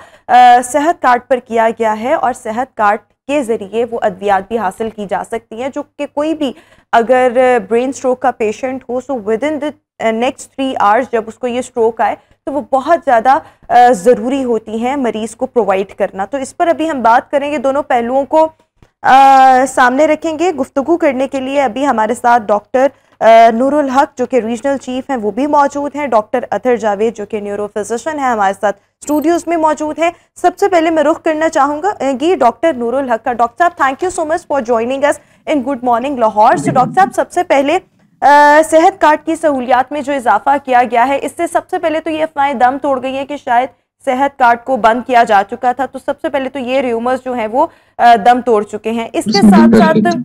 S1: सेहत कार्ड पर किया गया है और सेहत कार्ड के ज़रिए वो अद्वियात भी हासिल की जा सकती हैं, जो कि कोई भी अगर ब्रेन स्ट्रोक का पेशेंट हो so with in the next 3 hours जब उसको ये स्ट्रोक आए तो वो बहुत ज़्यादा ज़रूरी होती हैं मरीज़ को प्रोवाइड करना। तो इस पर अभी हम बात करेंगे, दोनों पहलुओं को सामने रखेंगे। गुफ्तगू करने के लिए अभी हमारे साथ डॉक्टर नूरुल हक जो कि रीजनल चीफ हैं वो भी मौजूद हैं, डॉक्टर अतहर जावेद जो कि न्यूरो फिजिशियन है हमारे साथ स्टूडियोज़ में मौजूद हैं। सबसे पहले मैं रुख करना चाहूँगा डॉक्टर नूरुल हक का। डॉक्टर साहब thank you so much for joining us in good morning Lahore. So doctor साहब सबसे पहले सेहत कार्ड की सहूलियात में जो इजाफा किया गया है, इससे सबसे पहले तो ये अफवाहें दम तोड़ गई हैं कि शायद सेहत कार्ड को बंद किया जा चुका था, तो सबसे पहले तो ये र्यूमर्स जो हैं वो दम तोड़ चुके हैं। इसके साथ साथ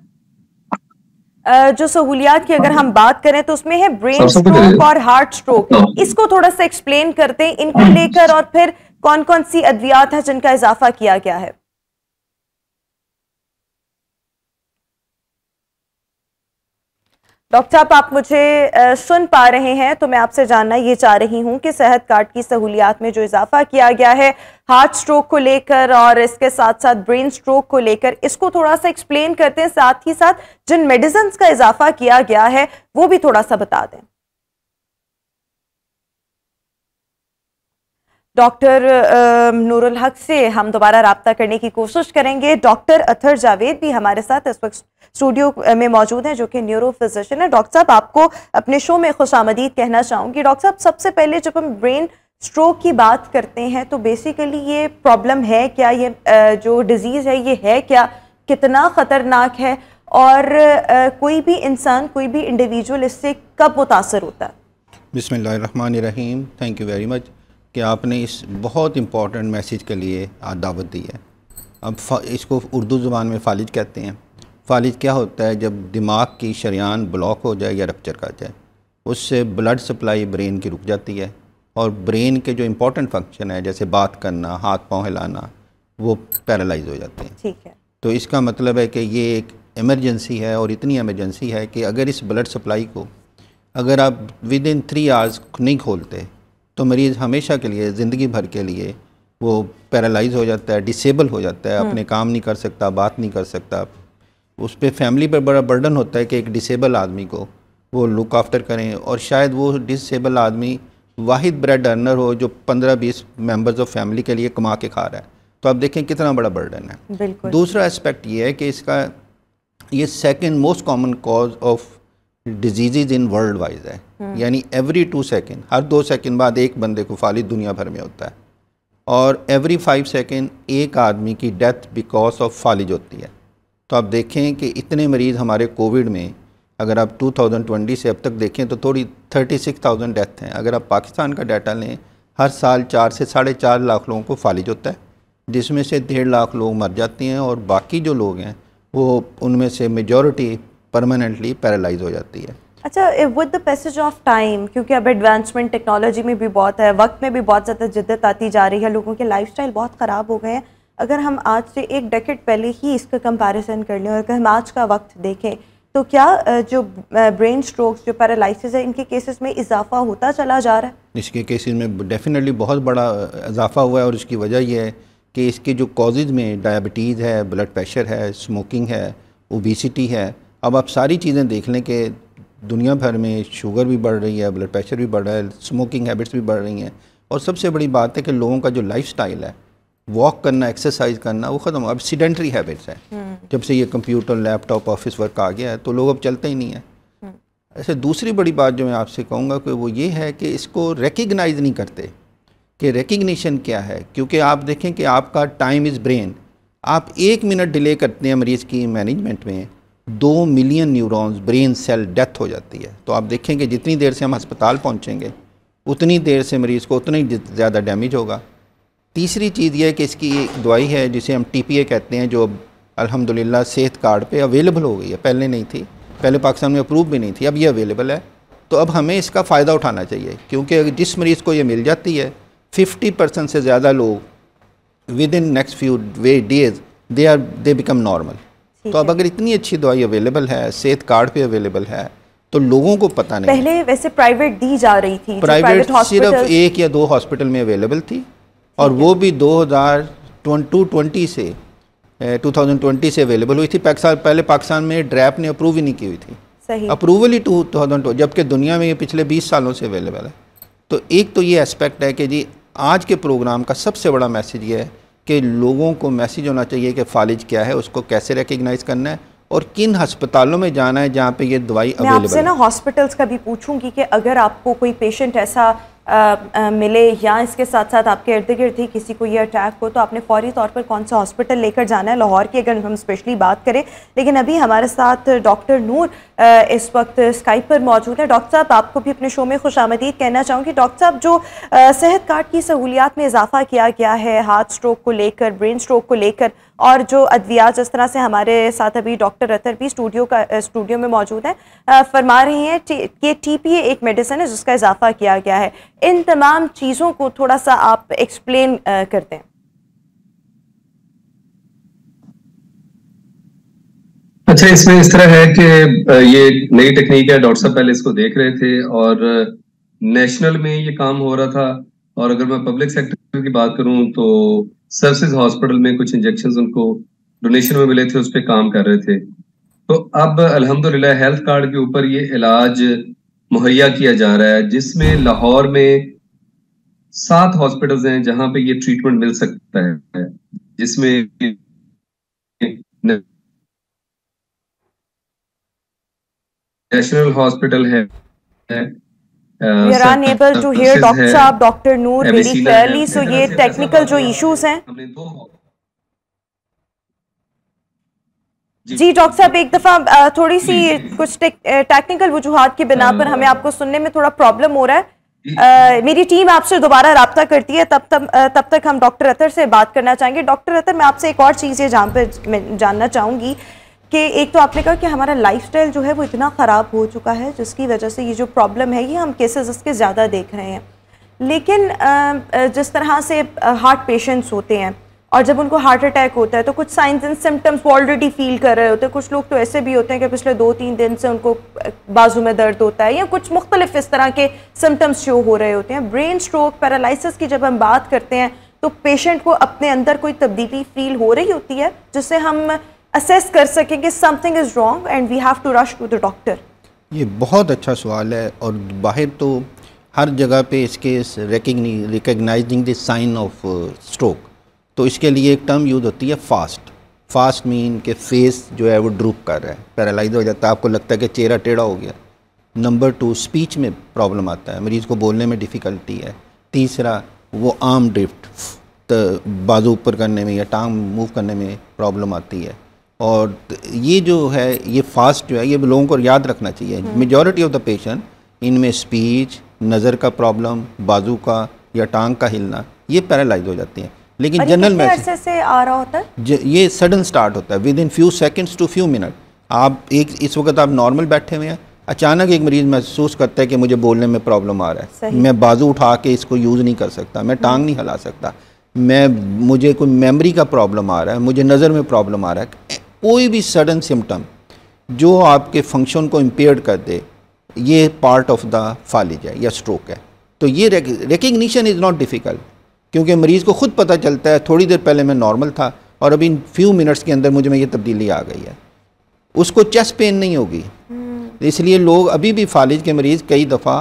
S1: जो सहूलियात की अगर हम बात करें तो उसमें है ब्रेन स्ट्रोक और हार्ट स्ट्रोक, इसको थोड़ा सा एक्सप्लेन करते हैं इनको लेकर और फिर कौन कौन सी अद्वियात है जिनका इजाफा किया गया है। डॉक्टर साहब आप मुझे सुन पा रहे हैं? तो मैं आपसे जानना ये चाह रही हूँ कि सेहत कार्ड की सहूलियात में जो इजाफा किया गया है हार्ट स्ट्रोक को लेकर और इसके साथ साथ ब्रेन स्ट्रोक को लेकर, इसको थोड़ा सा एक्सप्लेन करते हैं, साथ ही साथ जिन मेडिसिन का इजाफा किया गया है वो भी थोड़ा सा बता दें। डॉक्टर नूरुल हक से हम दोबारा रब्ता करने की कोशिश करेंगे। डॉक्टर अतहर जावेद भी हमारे साथ इस वक्त स्टूडियो में मौजूद हैं जो कि न्यूरो फिजिशियन है। डॉक्टर साहब आपको अपने शो में खुशामदीद कहना चाहूँगी। डॉक्टर साहब सबसे पहले जब हम ब्रेन स्ट्रोक की बात करते हैं तो बेसिकली ये प्रॉब्लम है क्या, ये जो डिजीज़ है ये है क्या, कितना ख़तरनाक है और कोई भी इंसान कोई भी इंडिविजुअल इससे कब मुतासर होता है?
S4: बिस्मिल्लाहिर्रहमानिर्रहीम। थैंक यू वेरी मच कि आपने इस बहुत इम्पॉर्टेंट मैसेज के लिए दावत दी है। अब इसको उर्दू ज़ुबान में फालिज कहते हैं। फालिज क्या होता है? जब दिमाग की शरियान ब्लॉक हो जाए या रप्चर कर जाए, उससे ब्लड सप्लाई ब्रेन की रुक जाती है और ब्रेन के जो इम्पोर्टेंट फंक्शन है जैसे बात करना, हाथ पाँव हिलाना, वो पैरालाइज हो जाते हैं।
S1: ठीक है।
S4: तो इसका मतलब है कि ये एक इमरजेंसी है, और इतनी इमरजेंसी है कि अगर इस ब्लड सप्लाई को अगर आप विद इन 3 आवर्स नहीं खोलते तो मरीज़ हमेशा के लिए, ज़िंदगी भर के लिए वो पैरालाइज हो जाता है, डिसेबल हो जाता है, अपने काम नहीं कर सकता, बात नहीं कर सकता। उस पर फैमिली पर बड़ा बर्डन होता है कि एक डिसेबल आदमी को वो लुक आफ्टर करें, और शायद वो डिसेबल आदमी वाहिद ब्रेड अर्नर हो जो 15-20 मेंबर्स ऑफ फैमिली के लिए कमा के खा रहा है। तो आप देखें कितना बड़ा बर्डन है। दूसरा एस्पेक्ट ये है कि इसका ये second most common cause of disease in world wise है, यानी एवरी 2 सेकेंड, हर 2 सेकेंड बाद एक बंदे को फालिज दुनिया भर में होता है, और एवरी 5 सेकेंड एक आदमी की डेथ बिकॉज ऑफ फालिज होती है। तो आप देखें कि इतने मरीज़ हमारे कोविड में, अगर आप 2020 से अब तक देखें तो थोड़ी 36,000 डेथ हैं। अगर आप पाकिस्तान का डाटा लें, हर साल 4 से 4.5 लाख लोगों को फालिज होता है, जिसमें से 1.5 लाख लोग मर जाते हैं, और बाकी जो लोग हैं वो उनमें से मेजॉरिटी परमानेंटली पैरालाइज हो जाती है।
S1: अच्छा, with the passage of time, क्योंकि अब एडवांसमेंट टेक्नोलॉजी में भी बहुत है, वक्त में भी बहुत ज़्यादा जिद्दत आती जा रही है, लोगों के लाइफस्टाइल बहुत ख़राब हो गए हैं। अगर हम आज से 1 डेकेड पहले ही इसका कंपैरिजन कर लें और अगर हम आज का वक्त देखें तो क्या जो ब्रेन स्ट्रोक्स, जो पैरालिसिस है, इनके केसेस में इजाफा होता चला जा रहा है?
S4: इसके केसेस में डेफिनेटली बहुत बड़ा इजाफा हुआ है, और इसकी वजह यह है कि इसके जो कॉजेज़ में डायबिटीज़ है, ब्लड प्रेशर है, स्मोकिंग है, ओबेसिटी है। अब आप सारी चीज़ें देख लें कि दुनिया भर में शुगर भी बढ़ रही है, ब्लड प्रेशर भी बढ़ रहा है, स्मोकिंग हैबिट्स भी बढ़ रही हैं, और सबसे बड़ी बात है कि लोगों का जो लाइफस्टाइल है, वॉक करना, एक्सरसाइज करना, वो ख़त्म। अब सीडेंटरी हैबिट्स हैं। जब से ये कंप्यूटर, लैपटॉप, ऑफिस वर्क आ गया है तो लोग अब चलते ही नहीं हैं। ऐसे दूसरी बड़ी बात जो मैं आपसे कहूँगा कि वो ये है कि इसको रिकग्नाइज़ नहीं करते कि रिकग्निशन क्या है। क्योंकि आप देखें कि आपका टाइम इज़ ब्रेन, आप 1 मिनट डिले करते हैं मरीज़ की मैनेजमेंट में, 2 million neurons brain cell death हो जाती है। तो आप देखें कि जितनी देर से हम अस्पताल पहुँचेंगे उतनी देर से मरीज़ को उतना ही ज़्यादा डैमेज होगा। तीसरी चीज़ यह है कि इसकी एक दवाई है जिसे हम TPA कहते हैं, जो अल्हम्दुलिल्लाह सेहत कार्ड पे अवेलेबल हो गई है, पहले नहीं थी, पहले पाकिस्तान में अप्रूव भी नहीं थी, अब ये अवेलेबल है। तो अब हमें इसका फ़ायदा उठाना चाहिए, क्योंकि जिस मरीज़ को ये मिल जाती है 50% से ज़्यादा लोग with in next few days they become normal. तो अब अगर इतनी अच्छी दवाई अवेलेबल है, सेहत कार्ड पे अवेलेबल है, तो लोगों को पता नहीं।
S1: पहले वैसे प्राइवेट दी जा रही थी,
S4: प्राइवेट सिर्फ 1 या 2 हॉस्पिटल में अवेलेबल थी, और वो भी 2020 से अवेलेबल हुई थी। पहले पाकिस्तान में ड्रैप ने अप्रूव ही नहीं की हुई थी,
S1: सही
S4: अप्रूवल ही 2002, जबकि दुनिया में ये पिछले 20 सालों से अवेलेबल है। तो एक तो ये एस्पेक्ट है कि जी आज के प्रोग्राम का सबसे बड़ा मैसेज ये है कि लोगों को मैसेज होना चाहिए कि फालिज क्या है, उसको कैसे रिकग्नाइज करना है, और किन अस्पतालों में जाना है जहाँ पे ये दवाई अवेलेबल है। मैं
S1: आपसे ना हॉस्पिटल्स का भी पूछूंगी कि अगर आपको कोई पेशेंट ऐसा मिले या इसके साथ साथ आपके इर्द गिर्द ही किसी को ये अटैक हो, तो आपने फौरी तौर पर कौन सा हॉस्पिटल लेकर जाना है। लाहौर की अगर हम स्पेशली बात करें, लेकिन अभी हमारे साथ डॉक्टर नूर इस वक्त स्काइप पर मौजूद है। डॉक्टर साहब, आपको भी अपने शो में खुशामदीद कहना चाहूँगी। डॉक्टर साहब, जो सेहत कार्ड की सहूलियात में इजाफा किया गया है हार्ट स्ट्रोक को लेकर, ब्रेन स्ट्रोक को लेकर, और जो अद्वियात, जिस तरह से हमारे साथ अभी डॉक्टर अतर भी स्टूडियो में मौजूद है, फरमा रही हैं कि TPA एक मेडिसिन है जिसका इजाफा किया गया है। इन तमाम चीज़ों को थोड़ा सा आप एक्सप्लेन करते हैं।
S5: अच्छा, इसमें इस तरह है कि ये नई टेक्निक है, डॉक्टर साहब पहले इसको देख रहे थे और नेशनल में ये काम हो रहा था। और अगर मैं पब्लिक सेक्टर की बात करूं तो सर्विसेज हॉस्पिटल में कुछ इंजेक्शंस उनको डोनेशन में मिले थे, उस पर काम कर रहे थे। तो अब अल्हम्दुलिल्लाह हेल्थ कार्ड के ऊपर ये इलाज मुहैया किया जा रहा है, जिसमें लाहौर में 7 हॉस्पिटल्स हैं जहां पे ये ट्रीटमेंट मिल सकता है, जिसमें नेशनल हॉस्पिटल है।
S1: We are unable to hear Dr. साहब, Dr. नूर really clearly, so ये टेक्निकल जो इश्यूज हैं। जी डॉक्टर साहब, एक दफ़ा थोड़ी सी कुछ टेक्निकल वजूहात की बिना पर हमें आपको सुनने में थोड़ा प्रॉब्लम हो रहा है। मेरी टीम आपसे दोबारा राब्ता करती है, तब तक हम डॉक्टर अतर से बात करना चाहेंगे। डॉक्टर अतर, मैं आपसे एक और चीज़ ये जानना चाहूँगी कि एक तो आपने कहा कि हमारा लाइफस्टाइल जो है वो इतना ख़राब हो चुका है जिसकी वजह से ये जो प्रॉब्लम है ये हम केसेस इसके ज़्यादा देख रहे हैं। लेकिन जिस तरह से हार्ट पेशेंट्स होते हैं और जब उनको हार्ट अटैक होता है तो कुछ साइंस एंड सिम्टम्स वो ऑलरेडी फील कर रहे होते हैं। कुछ लोग तो ऐसे भी होते हैं कि पिछले 2-3 दिन से उनको बाजू में दर्द होता है या कुछ मुख्तलिफ इस तरह के सिम्टम्स शो हो रहे होते हैं। ब्रेन स्ट्रोक, पैरालिसिस की जब हम बात करते हैं तो पेशेंट को अपने अंदर कोई तब्दीली फील हो रही होती है जिससे हम असेस कर सकें कि something is wrong and we have to rush to the doctor.
S4: ये बहुत अच्छा सवाल है और बाहर तो हर जगह पे इसके recognising the sign of stroke, तो इसके लिए एक टर्म यूज़ होती है फास्ट मीन के फेस जो है वो ड्रूप कर रहा है, पैरालाइज हो जाता है, आपको लगता है कि चेहरा टेढ़ा हो गया। नंबर 2, स्पीच में प्रॉब्लम आता है, मरीज़ को बोलने में डिफ़िकल्टी है। तीसरा, वो आर्म ड्रिफ्ट, तो बाजू ऊपर करने में या टांग मूव करने में प्रॉब्लम आती है। और ये जो है ये फास्ट जो है ये लोगों को याद रखना चाहिए। मेजॉरिटी ऑफ द पेशेंट इनमें स्पीच, नज़र का प्रॉब्लम, बाजू का या टांग का हिलना, ये पैरालाइज हो जाती हैं। लेकिन जनरल में
S1: से आ रहा होता है
S4: ये सडन स्टार्ट होता है within few seconds to few minute. आप इस वक्त आप नॉर्मल बैठे हुए हैं, अचानक एक मरीज़ महसूस करता है कि मुझे बोलने में प्रॉब्लम आ रहा है, मैं बाजू उठा के इसको यूज़ नहीं कर सकता, मैं टांग नहीं हिला सकता, मुझे कोई मेमोरी का प्रॉब्लम आ रहा है, मुझे नज़र में प्रॉब्लम आ रहा है। कोई भी सडन सिम्टम जो आपके फंक्शन को इम्पेयर कर दे, ये पार्ट ऑफ द फालिज है या स्ट्रोक है। तो ये रिकग्निशन इज़ नॉट डिफ़िकल्ट, क्योंकि मरीज़ को खुद पता चलता है थोड़ी देर पहले मैं नॉर्मल था और अभी फ्यू मिनट्स के अंदर मुझे में ये तब्दीली आ गई है। उसको चेस्ट पेन नहीं होगी। इसलिए लोग अभी भी फालिज के मरीज़ कई दफ़ा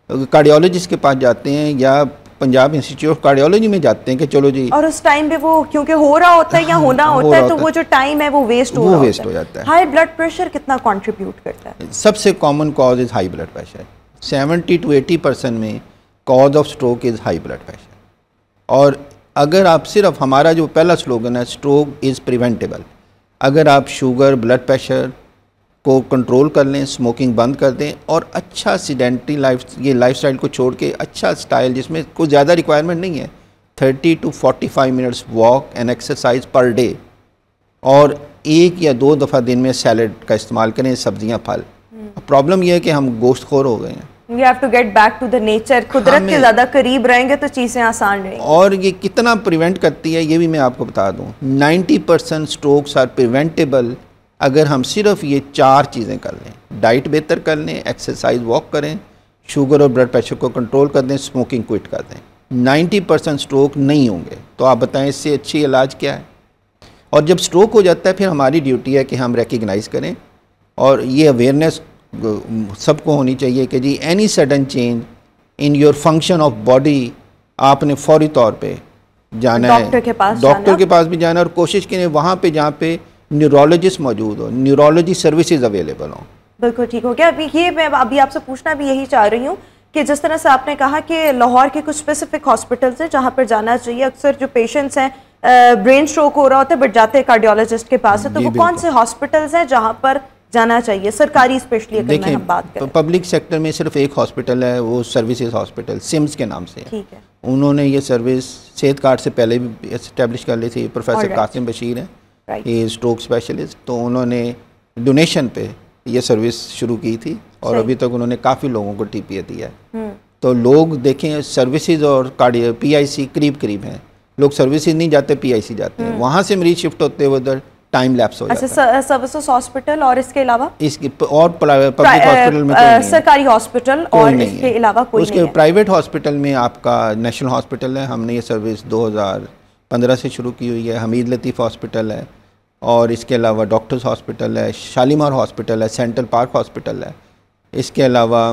S4: कार्डियोलॉजिस्ट के पास जाते हैं या पंजाब इंस्टीट्यूट ऑफ कार्डियोलॉजी में जाते हैं कि चलो जी, और
S1: उस टाइम पे वो क्योंकि हो रहा होता है या होना होता है तो वो जो टाइम है वो वेस्ट हो
S4: जाता है।
S1: हाई ब्लड प्रेशर कितना कंट्रीब्यूट करता है?
S4: सबसे common cause is high blood pressure. 70 to 80% में cause of stroke is high blood pressure. और अगर आप सिर्फ, हमारा जो पहला स्लोगन है स्ट्रोक इज़ प्रिवेंटेबल, अगर आप शुगर, ब्लड प्रेशर को कंट्रोल कर लें, स्मोकिंग बंद कर दें और अच्छा सीडेंटरी लाइफस्टाइल को छोड़ के अच्छा स्टाइल जिसमें कोई ज़्यादा रिक्वायरमेंट नहीं है, 30 to 45 minutes walk and exercise per day, और 1 या 2 दफ़ा दिन में सैलड का इस्तेमाल करें, सब्जियां, फल। प्रॉब्लम यह है कि हम गोश्तखोर हो गए हैं।
S1: We have to get back to the nature। कुदरत के ज़्यादा करीब रहेंगे तो चीज़ें आसान रहेंगी।
S4: और ये कितना प्रिवेंट करती है ये भी मैं आपको बता दूं, 90% स्ट्रोक्स आर प्रिवेंटेबल अगर हम सिर्फ ये 4 चीज़ें कर लें। डाइट बेहतर कर लें, एक्सरसाइज, वॉक करें, शुगर और ब्लड प्रेशर को कंट्रोल कर दें, स्मोकिंग क्विट कर दें, 90% स्ट्रोक नहीं होंगे। तो आप बताएं इससे अच्छी इलाज क्या है? और जब स्ट्रोक हो जाता है फिर हमारी ड्यूटी है कि हम रिकग्नाइज़ करें, और ये अवेयरनेस सबको होनी चाहिए कि जी any sudden change in your function of body आपने फौरी तौर पे जाना है, डॉक्टर के पास भी जाना है, और कोशिश करें वहाँ पे जहाँ पे न्यूरोलॉजिस्ट मौजूद हो, न्यूरोलॉजी सर्विसेज अवेलेबल हो।
S1: बिल्कुल ठीक हो गया। अभी ये मैं अभी आपसे पूछना भी यही चाह रही हूँ कि जिस तरह से आपने कहा कि लाहौर के कुछ स्पेसिफिक हॉस्पिटल्स हैं जहाँ पर जाना चाहिए, अक्सर जो पेशेंट्स हैं ब्रेन स्ट्रोक हो रहा होता है बट जाते हैं कार्डियोलॉजिस्ट के पास है, तो वो कौन से हॉस्पिटल्स हैं जहाँ पर जाना चाहिए, सरकारी स्पेशली अगर मैं हम बात करें?
S4: पब्लिक सेक्टर में सिर्फ एक हॉस्पिटल है, वो सर्विसेज हॉस्पिटल सिम्स के नाम से है।
S1: ठीक है।
S4: उन्होंने ये सर्विस सेहत कार्ड से पहले भी इस्टेब्लिश कर ली थी। प्रोफेसर कासिम बशीर हैं, ये स्ट्रोक स्पेशलिस्ट, तो उन्होंने डोनेशन पे ये सर्विस शुरू की थी और अभी तक उन्होंने काफ़ी लोगों को टीपीए दिया है। तो लोग देखें सर्विसेज और PIC करीब हैं, लोग सर्विसेज नहीं जाते, PIC जाते हैं, वहाँ से मरीज शिफ्ट होते हैं उधर, टाइम लैप्स हो जाता है।
S1: अच्छा, सर्विसेज हॉस्पिटल और इसके अलावा
S4: इसके और पब्लिक हॉस्पिटल में
S1: सरकारी हॉस्पिटल और इसके अलावा कोई नहीं है।
S4: उसके प्राइवेट हॉस्पिटल में आपका नेशनल हॉस्पिटल है, हमने ये सर्विस 2015 से शुरू की हुई है। हमीद लतीफ़ हॉस्पिटल है और इसके अलावा डॉक्टर्स हॉस्पिटल है, शालीमार हॉस्पिटल है, सेंट्रल पार्क हॉस्पिटल है। इसके अलावा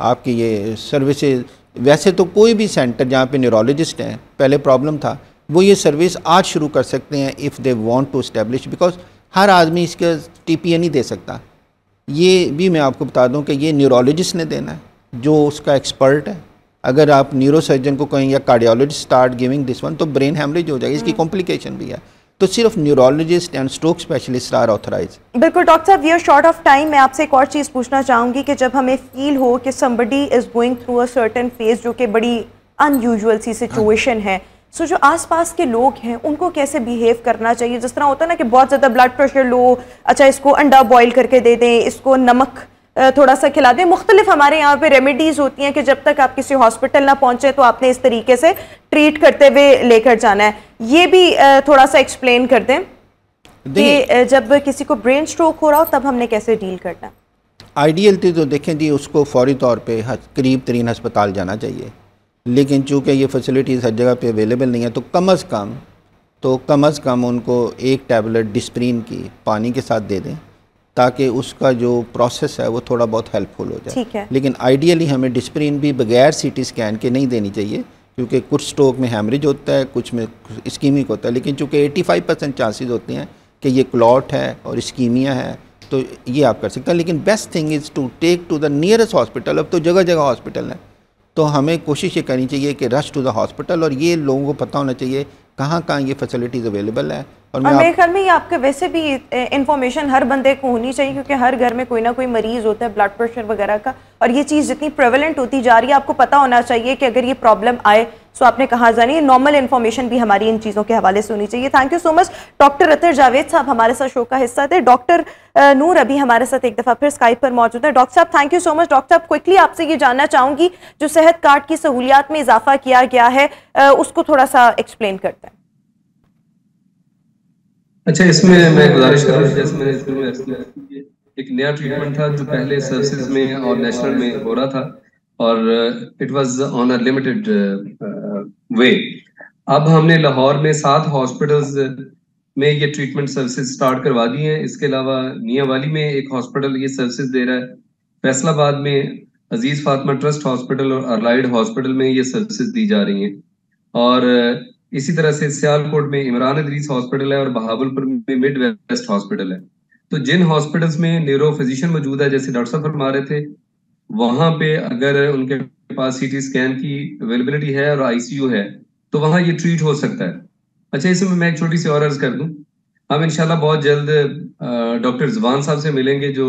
S4: आपकी ये सर्विसेज, वैसे तो कोई भी सेंटर जहाँ पे न्यूरोलॉजिस्ट हैं, पहले प्रॉब्लम था, वो ये सर्विस आज शुरू कर सकते हैं if they want to establish, because हर आदमी इसका टीपीए नहीं दे सकता। ये भी मैं आपको बता दूं कि ये न्यूरोलॉजिस्ट ने देना है जो उसका एक्सपर्ट है। अगर आप न्यूरोसर्जन को कहें या cardiologist start giving this one, तो ब्रेन हेमरेज हो जाएगी, इसकी कॉम्प्लिकेशन भी है। तो सिर्फ neurologist and stroke specialist are authorise.
S1: बिल्कुल डॉक्टर साहब, we are short of time. मैं आपसे एक और चीज़ पूछना चाहूँगी कि जब हमें फील हो कि somebody is going through a certain phase जो कि बड़ी अनयूजुअल सी सिचुएशन है, सो जो आसपास के लोग हैं उनको कैसे बिहेव करना चाहिए? जिस तरह होता है ना कि बहुत ज़्यादा ब्लड प्रेशर लो, अच्छा इसको अंडा बॉईल करके दे दें, इसको नमक थोड़ा सा खिला दें। मुख्तलिफ हमारे यहाँ पे रेमेडीज़ होती हैं कि जब तक आप किसी हॉस्पिटल ना पहुँचे तो आपने इस तरीके से ट्रीट करते हुए लेकर जाना है, ये भी थोड़ा सा एक्सप्लेन कर दें कि जब किसी को ब्रेन स्ट्रोक हो रहा हो तब हमने कैसे डील करना है।
S4: आइडियल थी तो देखें जी, उसको फौरी तौर पे करीब तरीन अस्पताल जाना चाहिए, लेकिन चूँकि ये फैसिलिटीज़ हर जगह पे अवेलेबल नहीं है तो कम अज़ कम उनको एक टैबलेट डिस्प्रीन की पानी के साथ दे दें ताकि उसका जो प्रोसेस है वो थोड़ा बहुत हेल्पफुल हो जाए।
S1: ठीक है।
S4: लेकिन आइडियली हमें डिस्प्रीन भी बगैर सीटी स्कैन के नहीं देनी चाहिए, क्योंकि कुछ स्ट्रोक में हैमरेज होता है, कुछ में इस्कीमिक होता है, लेकिन चूँकि 85% चांसेस होते हैं कि ये क्लॉट है और इस्कीमिया है तो ये आप कर सकते हैं। लेकिन best thing is to take to the nearest hospital. अब तो जगह जगह हॉस्पिटल है, तो हमें कोशिश ये करनी चाहिए कि रश टू द हॉस्पिटल, और ये लोगों को पता होना चाहिए कहाँ कहाँ ये फैसिलिटीज़ अवेलेबल है। और
S1: मेरे ख्याल में ये आपके वैसे भी इंफॉर्मेशन हर बंदे को होनी चाहिए, क्योंकि हर घर में कोई ना कोई मरीज़ होता है ब्लड प्रेशर वगैरह का, और ये चीज़ जितनी प्रेवलेंट होती जा रही है आपको पता होना चाहिए कि अगर ये प्रॉब्लम आए तो आपने कहाँ जानी है। नॉर्मल इन्फॉर्मेशन भी हमारी इन चीज़ों के हवाले से होनी चाहिए। Thank you so much doctor Atar Javed साहब हमारे साथ शो का हिस्सा थे। डॉक्टर नूर अभी हमारे साथ एक दफ़ा फिर स्काइप पर मौजूद है। डॉक्टर साहब thank you so much. Doctor साहब क्विकली आपसे ये जानना चाहूँगी, जो सेहत कार्ड की सहूलियात में इजाफा किया गया है उसको थोड़ा सा एक्सप्लेन करते हैं।
S5: अच्छा, इसमें मैं गुजारिश करूँ, जैसे मैंने शुरू में एक नया ट्रीटमेंट था जो पहले सर्विसेज में और नेशनल में हो रहा था, और it was on a limited way. अब हमने लाहौर में 7 हॉस्पिटल्स में ये ट्रीटमेंट सर्विसेज स्टार्ट करवा दी हैं। इसके अलावा मियांवाली में एक हॉस्पिटल ये सर्विसेज दे रहा है, फैसलाबाद में अजीज फातिमा ट्रस्ट हॉस्पिटल और अरलाइड हॉस्पिटल में ये सर्विसेज दी जा रही हैं, और इसी तरह से सियालकोट में इमरान इदरीस हॉस्पिटल है और बहावलपुर में मिड वेस्ट हॉस्पिटल है। तो जिन हॉस्पिटल्स में न्यूरो फिजिशियन मौजूद है, जैसे डॉक्टर साहब फरमा रहे थे, वहां पे अगर उनके पास सीटी स्कैन की अवेलेबिलिटी है और आईसीयू है तो वहां ये ट्रीट हो सकता है। अच्छा, इसमें मैं एक छोटी सी और अर्ज कर दूं, हम इंशाल्लाह बहुत जल्द डॉक्टर जवान साहब से मिलेंगे जो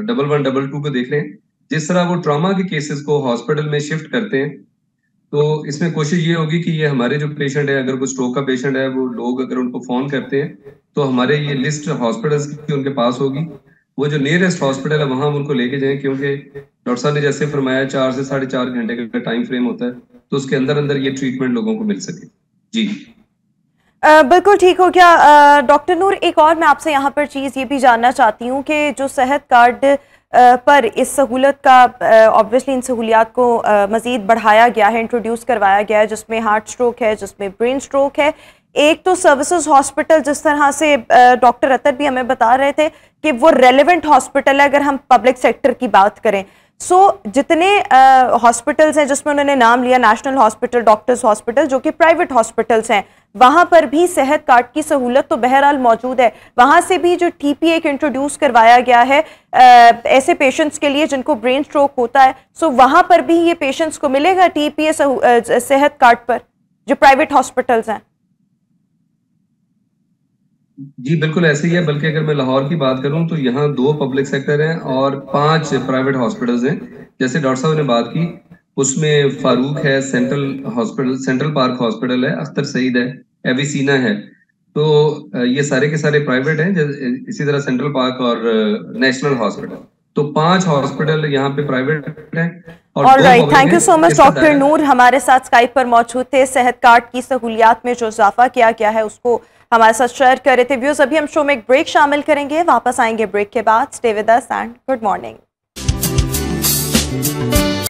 S5: 1122 को देख रहे हैं। जिस तरह वो ट्रॉमा के केसेस को हॉस्पिटल में शिफ्ट करते हैं, तो इसमें कोशिश ये होगी कि ये हमारे जो पेशेंट है, अगर कोई स्ट्रोक का पेशेंट है, वो लोग अगर उनको फोन करते हैं तो हमारे ये लिस्ट हॉस्पिटल्स की उनके पास होगी, वो जो नियरेस्ट हॉस्पिटल है वहां हम उनको लेके जाएं, क्योंकि डॉक्टर साहब ने जैसे फरमाया 4 से 4.5 घंटे का टाइम फ्रेम होता है, तो उसके अंदर अंदर ये ट्रीटमेंट लोगों को मिल सके। जी
S1: बिल्कुल ठीक हो गया। डॉक्टर नूर, एक और मैं आपसे यहाँ पर चीज़ ये भी जानना चाहती हूँ कि जो सेहत कार्ड पर इस सहूलत का ऑब्वियसली इन सहूलियात को मज़ीद बढ़ाया गया है, इंट्रोड्यूस करवाया गया है, जिसमें हार्ट स्ट्रोक है, जिसमें ब्रेन स्ट्रोक है। एक तो सर्विसेज हॉस्पिटल, जिस तरह से डॉक्टर अतर भी हमें बता रहे थे कि वो रेलेवेंट हॉस्पिटल है अगर हम पब्लिक सेक्टर की बात करें। सो जितने हॉस्पिटल्स हैं जिसमें उन्होंने नाम लिया, नेशनल हॉस्पिटल, डॉक्टर्स हॉस्पिटल, जो कि प्राइवेट हॉस्पिटल्स हैं, वहाँ पर भी सेहत कार्ड की सहूलत तो बहरहाल मौजूद है। वहाँ से भी जो टीपीए इंट्रोड्यूस करवाया गया है ऐसे पेशेंट्स के लिए जिनको ब्रेन स्ट्रोक होता है, सो वहाँ पर भी ये पेशेंट्स को मिलेगा टीपीए सेहत कार्ड पर जो प्राइवेट हॉस्पिटल्स हैं।
S5: जी बिल्कुल ऐसे ही है, बल्कि अगर मैं लाहौर की बात करूं तो यहाँ 2 पब्लिक सेक्टर हैं और 5 प्राइवेट हॉस्पिटल्स हैं। जैसे डॉक्टर साहब ने बात की, उसमें फारूक है, central hospital, central park hospital है, अख्तर सईद है, एविसीना है, तो ये सारे के सारे प्राइवेट हैं। इसी तरह सेंट्रल पार्क और नेशनल हॉस्पिटल, तो 5 हॉस्पिटल यहाँ पे प्राइवेट हैं।
S1: Alright, thank you so much doctor Noor हमारे साथ स्काइप पर मौजूद थे। सेहत कार्ड की सहूलियात में जो इजाफा किया गया है उसको हमारे साथ शेयर कर रहे थे व्यूअर्स। अभी हम शो में एक ब्रेक शामिल करेंगे, वापस आएंगे ब्रेक के बाद। Stay with us and good morning.